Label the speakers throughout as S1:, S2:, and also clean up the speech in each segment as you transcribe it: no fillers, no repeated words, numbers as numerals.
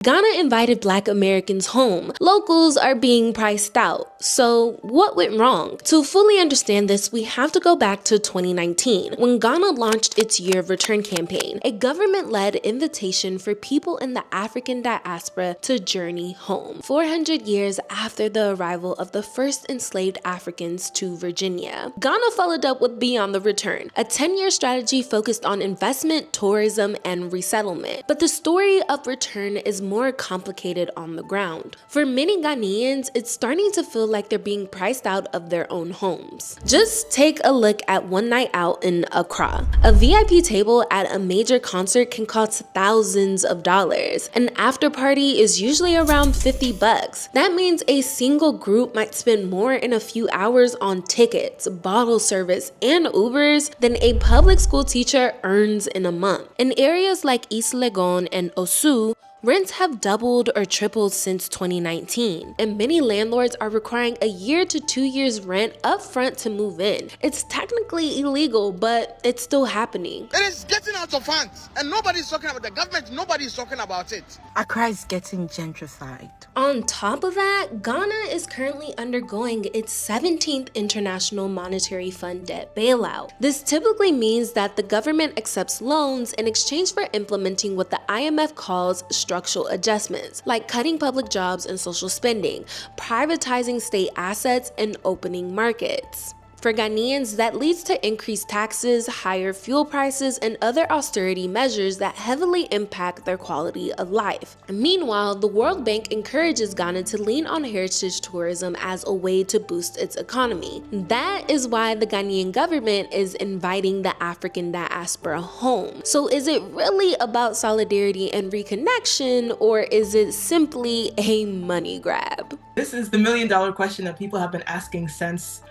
S1: Ghana invited Black Americans home. Locals are being priced out. So what went wrong? To fully understand this, we have to go back to 2019, when Ghana launched its Year of Return campaign, a government-led invitation for people in the African diaspora to journey home, 400 years after the arrival of the first enslaved Africans to Virginia. Ghana followed up with Beyond the Return, a 10-year strategy focused on investment, tourism, and resettlement. But the story of return is more complicated on the ground. For many Ghanaians, it's starting to feel like they're being priced out of their own homes. Just take a look at one night out in Accra. A VIP table at a major concert can cost thousands of dollars. An after party is usually around 50 bucks. That means a single group might spend more in a few hours on tickets, bottle service, and Ubers than a public school teacher earns in a month. In areas like East Legon and Osu, rents have doubled or tripled since 2019, and many landlords are requiring a year to 2 years rent up front to move in. It's technically illegal, but it's still happening.
S2: It is getting out of hand, and nobody's talking about the government, nobody's talking about it.
S3: Accra is getting gentrified.
S1: On top of that, Ghana is currently undergoing its 17th International Monetary Fund debt bailout. This typically means that the government accepts loans in exchange for implementing what the IMF calls structural adjustments, like cutting public jobs and social spending, privatizing state assets, and opening markets. For Ghanaians, that leads to increased taxes, higher fuel prices, and other austerity measures that heavily impact their quality of life. Meanwhile, the World Bank encourages Ghana to lean on heritage tourism as a way to boost its economy. That is why the Ghanaian government is inviting the African diaspora home. So is it really about solidarity and reconnection, or is it simply a money grab?
S4: This is the million-dollar question that people have been asking since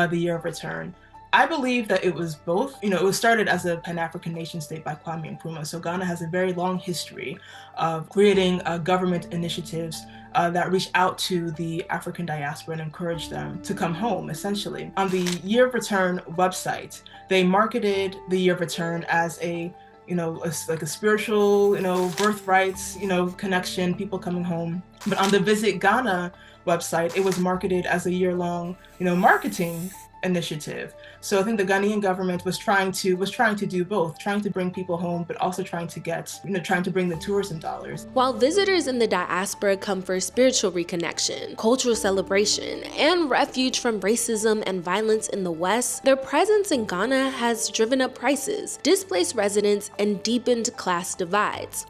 S4: the Year of Return. I believe that it was both. It was started as a Pan-African nation state by Kwame Nkrumah, so Ghana has a very long history of creating government initiatives that reach out to the African diaspora and encourage them to come home, essentially. On the Year of Return website, they marketed the Year of Return as like a spiritual, birthrights, connection, people coming home. But on the Visit Ghana website, it was marketed as a year-long, marketing initiative. So I think the Ghanaian government was trying to do both, trying to bring people home, but also trying to bring the tourism dollars.
S1: While visitors in the diaspora come for spiritual reconnection, cultural celebration, and refuge from racism and violence in the West, their presence in Ghana has driven up prices, displaced residents, and deepened class divides.